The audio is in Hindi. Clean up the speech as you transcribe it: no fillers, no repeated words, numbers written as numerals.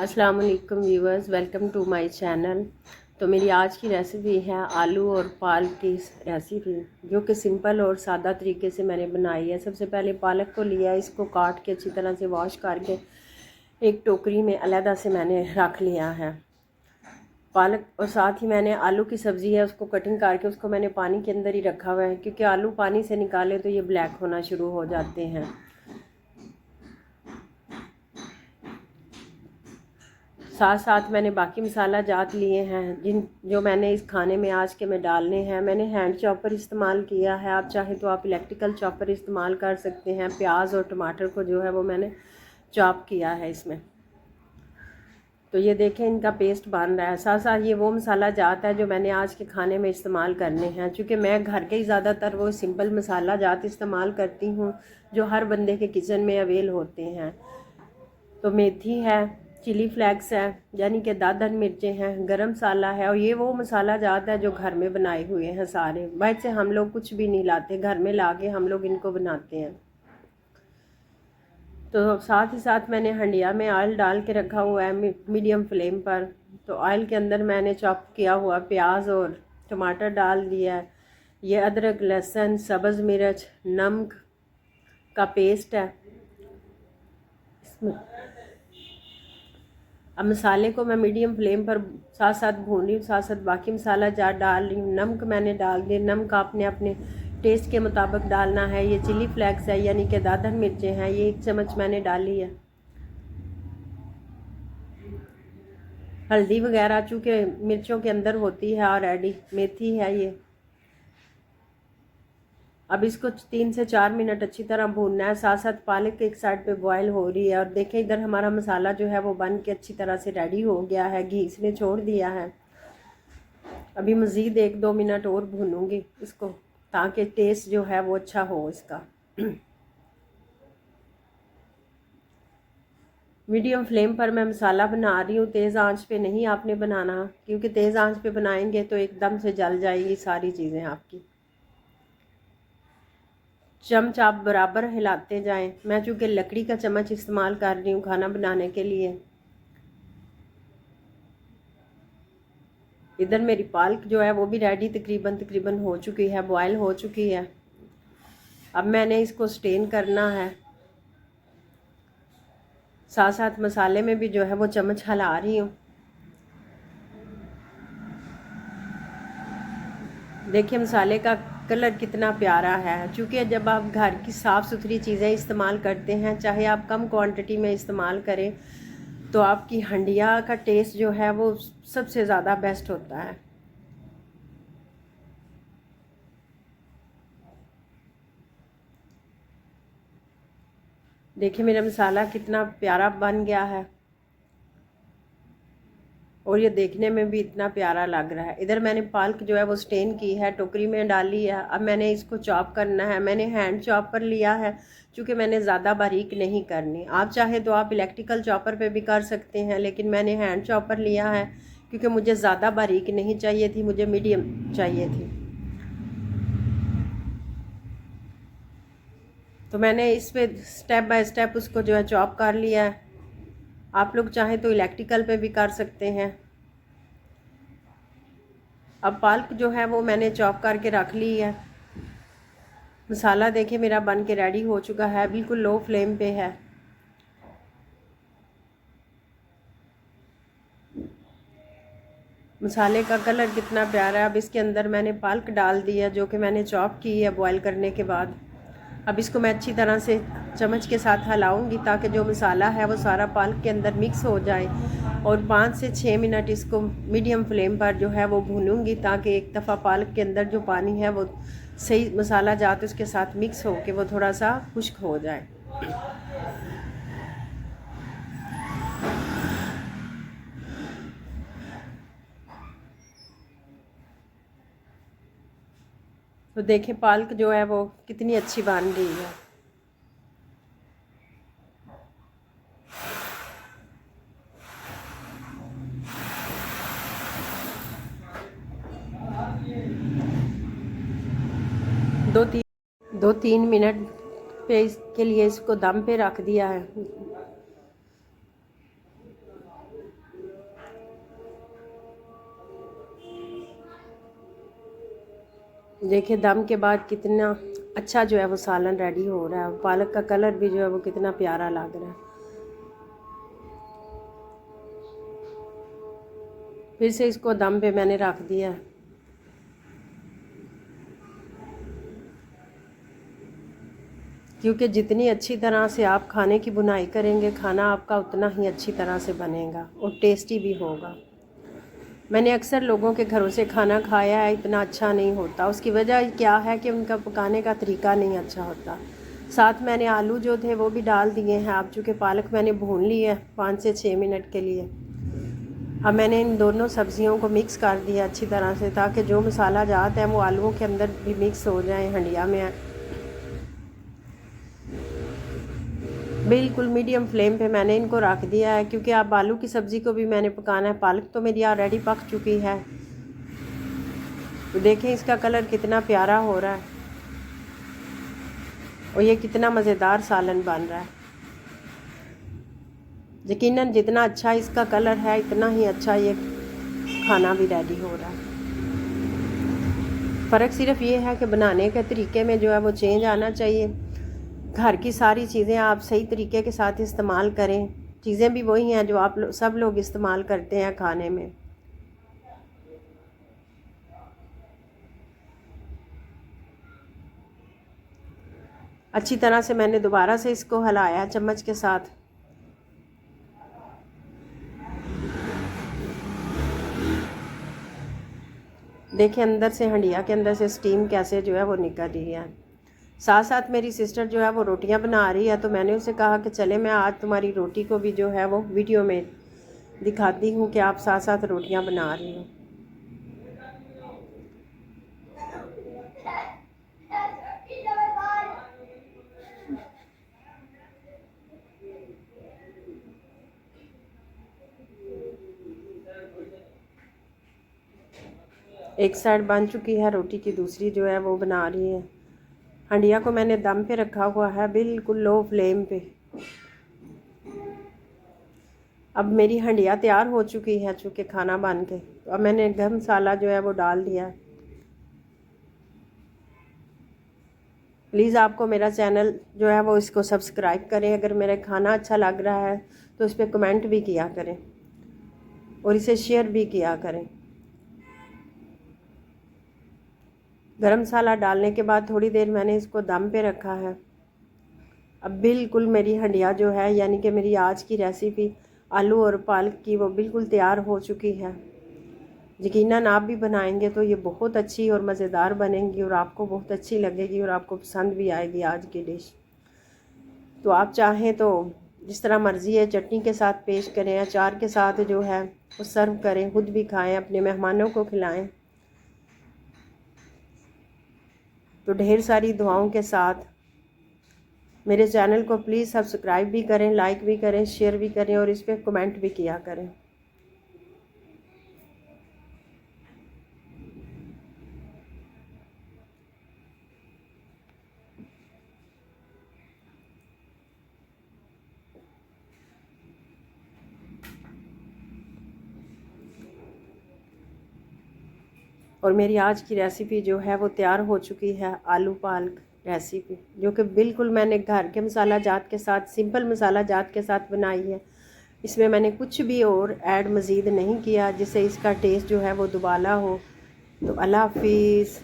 अस्सलाम वालेकुम viewers, welcome to my channel. तो मेरी आज की रेसिपी है आलू और पालक की रेसिपी, जो कि सिंपल और सादा तरीके से मैंने बनाई है। सबसे पहले पालक को लिया, इसको काट के अच्छी तरह से वॉश करके एक टोकरी में अलहदा से मैंने रख लिया है पालक। और साथ ही मैंने आलू की सब्ज़ी है, उसको कटिंग करके उसको मैंने पानी के अंदर ही रखा हुआ है, क्योंकि आलू पानी से निकाले तो ये ब्लैक होना शुरू हो जाते हैं। साथ साथ मैंने बाकी मसाला जात लिए हैं जो मैंने इस खाने में आज के में डालने हैं। मैंने हैंड चॉपर इस्तेमाल किया है, आप चाहें तो आप इलेक्ट्रिकल चॉपर इस्तेमाल कर सकते हैं। प्याज और टमाटर को जो है वो मैंने चॉप किया है इसमें। तो ये देखें, इनका पेस्ट बन रहा है। साथ साथ ये वो मसाला जात है जो मैंने आज के खाने में इस्तेमाल करने हैं, क्योंकि मैं घर के ही ज़्यादातर वो सिंपल मसाला जात इस्तेमाल करती हूँ जो हर बंदे के किचन में अवेल होते हैं। तो मेथी है, चिली फ्लेक्स है यानी कि दादन मिर्चें हैं, गरम मसाला है, और ये वो मसाला जाता है जो घर में बनाए हुए हैं सारे। बाहर से हम लोग कुछ भी नहीं लाते, घर में ला के हम लोग इनको बनाते हैं। तो साथ ही साथ मैंने हंडिया में ऑयल डाल के रखा हुआ है मीडियम फ्लेम पर। तो ऑयल के अंदर मैंने चॉप किया हुआ प्याज और टमाटर डाल दिया है। ये अदरक, लहसुन, सब्ज़ मिर्च, नमक का पेस्ट है इसमें। अब मसाले को मैं मीडियम फ्लेम पर साथ साथ भून रही हूँ, साथ साथ बाकी मसाला जार डाल रही हूँ। नमक मैंने डाल दिया, नमक आपने अपने टेस्ट के मुताबिक डालना है। ये चिली फ्लेक्स है यानी कि दादन मिर्चें हैं, ये 1 चम्मच मैंने डाली है। हल्दी वगैरह चूँकि मिर्चों के अंदर होती है ऑलरेडी। मेथी है ये। अब इसको 3 से 4 मिनट अच्छी तरह भूनना है। साथ साथ पालक एक साइड पे बॉयल हो रही है, और देखें इधर हमारा मसाला जो है वो बन के अच्छी तरह से रेडी हो गया है, घी इसने छोड़ दिया है। अभी मज़ीद 1-2 मिनट और भूनूंगी इसको, ताकि टेस्ट जो है वो अच्छा हो इसका। मीडियम फ्लेम पर मैं मसाला बना रही हूँ, तेज़ आंच पे नहीं आपने बनाना, क्योंकि तेज़ आंच पे बनाएंगे तो एकदम से जल जाएगी सारी चीज़ें आपकी। चम्मच आप बराबर हिलाते जाएं। मैं चूँकि लकड़ी का चम्मच इस्तेमाल कर रही हूँ खाना बनाने के लिए। इधर मेरी पालक जो है वो भी रेडी तकरीबन हो चुकी है, बॉयल हो चुकी है। अब मैंने इसको स्टेन करना है। साथ साथ मसाले में भी जो है वो चम्मच हिला रही हूँ। देखिए मसाले का कलर कितना प्यारा है। चूँकि जब आप घर की साफ़ सुथरी चीज़ें इस्तेमाल करते हैं, चाहे आप कम क्वांटिटी में इस्तेमाल करें, तो आपकी हंडिया का टेस्ट जो है वो सबसे ज़्यादा बेस्ट होता है। देखिए मेरा मसाला कितना प्यारा बन गया है, और ये देखने में भी इतना प्यारा लग रहा है। इधर मैंने पालक जो है वो स्टेन की है, टोकरी में डाली है। अब मैंने इसको चॉप करना है। मैंने हैंड चॉपर लिया है, क्योंकि मैंने ज़्यादा बारीक नहीं करनी। आप चाहे तो आप इलेक्ट्रिकल चॉपर पे भी कर सकते हैं, लेकिन मैंने हैंड चॉपर लिया है क्योंकि मुझे ज़्यादा बारीक नहीं चाहिए थी, मुझे मीडियम चाहिए थी। तो मैंने इस पे स्टेप बाय स्टेप उसको जो है चॉप कर लिया है। आप लोग चाहें तो इलेक्ट्रिकल पे भी कर सकते हैं। अब पालक जो है वो मैंने चॉप करके रख ली है। मसाला देखिए मेरा बन के रेडी हो चुका है, बिल्कुल लो फ्लेम पे है। मसाले का कलर कितना प्यारा है। अब इसके अंदर मैंने पालक डाल दी है, जो कि मैंने चॉप की है बॉईल करने के बाद। अब इसको मैं अच्छी तरह से चम्मच के साथ हिलाऊंगी, ताकि जो मसाला है वो सारा पालक के अंदर मिक्स हो जाए। और 5 से 6 मिनट इसको मीडियम फ्लेम पर जो है वो भूनूंगी, ताकि एक दफ़ा पालक के अंदर जो पानी है वो सही मसाला जाते उसके साथ मिक्स हो के वो थोड़ा सा खुश्क हो जाए। तो देखें पालक जो है वो कितनी अच्छी बन रही है। दो तीन मिनट पे इसके लिए इसको दम पे रख दिया है। देखिए दम के बाद कितना अच्छा जो है वो सालन रेडी हो रहा है। पालक का कलर भी जो है वो कितना प्यारा लग रहा है। फिर से इसको दम पे मैंने रख दिया। क्योंकि जितनी अच्छी तरह से आप खाने की बुनाई करेंगे, खाना आपका उतना ही अच्छी तरह से बनेगा और टेस्टी भी होगा। मैंने अक्सर लोगों के घरों से खाना खाया है, इतना अच्छा नहीं होता। उसकी वजह क्या है कि उनका पकाने का तरीका नहीं अच्छा होता। साथ मैंने आलू जो थे वो भी डाल दिए हैं। अब चूँकि पालक मैंने भून ली है 5 से 6 मिनट के लिए। अब मैंने इन दोनों सब्जियों को मिक्स कर दिया अच्छी तरह से, ताकि जो मसाला जात है वो आलूओं के अंदर भी मिक्स हो जाए हंडिया में। बिल्कुल मीडियम फ्लेम पे मैंने इनको रख दिया है, क्योंकि अब आलू की सब्ज़ी को भी मैंने पकाना है। पालक तो मेरी ऑलरेडी पक चुकी है। तो देखें इसका कलर कितना प्यारा हो रहा है और ये कितना मज़ेदार सालन बन रहा है। यकीनन जितना अच्छा इसका कलर है इतना ही अच्छा ये खाना भी रेडी हो रहा है। फ़र्क सिर्फ ये है कि बनाने के तरीके में जो है वो चेंज आना चाहिए। घर की सारी चीज़ें आप सही तरीके के साथ इस्तेमाल करें। चीज़ें भी वही हैं जो आप सब लोग इस्तेमाल करते हैं खाने में। अच्छी तरह से मैंने दोबारा से इसको हिलाया चम्मच के साथ। देखिए अंदर से हंडिया के अंदर से स्टीम कैसे जो है वो निकल रही है। साथ साथ मेरी सिस्टर जो है वो रोटियां बना रही है, तो मैंने उसे कहा कि चले मैं आज तुम्हारी रोटी को भी जो है वो वीडियो में दिखाती हूँ कि आप साथ साथ रोटियां बना रही हो। एक साइड बन चुकी है रोटी की, दूसरी जो है वो बना रही है। हंडिया को मैंने दम पे रखा हुआ है बिल्कुल लो फ्लेम पे। अब मेरी हंडिया तैयार हो चुकी है चूँकि खाना बन के। तो अब मैंने गरम मसाला जो है वो डाल दिया है। प्लीज़ आपको मेरा चैनल जो है वो इसको सब्सक्राइब करें। अगर मेरा खाना अच्छा लग रहा है तो इस पर कमेंट भी किया करें और इसे शेयर भी किया करें। गरम मसाला डालने के बाद थोड़ी देर मैंने इसको दम पे रखा है। अब बिल्कुल मेरी हंडिया जो है यानी कि मेरी आज की रेसिपी आलू और पालक की वो बिल्कुल तैयार हो चुकी है। यकीनन आप भी बनाएंगे तो ये बहुत अच्छी और मज़ेदार बनेंगी और आपको बहुत अच्छी लगेगी और आपको पसंद भी आएगी आज की डिश। तो आप चाहें तो जिस तरह मर्ज़ी है चटनी के साथ पेश करें, अचार के साथ जो है वो सर्व करें, खुद भी खाएं, अपने मेहमानों को खिलाएं। तो ढेर सारी दुआओं के साथ मेरे चैनल को प्लीज़ सब्सक्राइब भी करें, लाइक भी करें, शेयर भी करें और इस पर कमेंट भी किया करें। और मेरी आज की रेसिपी जो है वो तैयार हो चुकी है, आलू पालक रेसिपी, जो कि बिल्कुल मैंने घर के मसाला जात के साथ, सिंपल मसाला जात के साथ बनाई है। इसमें मैंने कुछ भी और ऐड मज़ीद नहीं किया जिससे इसका टेस्ट जो है वो दुबाला हो। तो अल्लाह हाफिज़।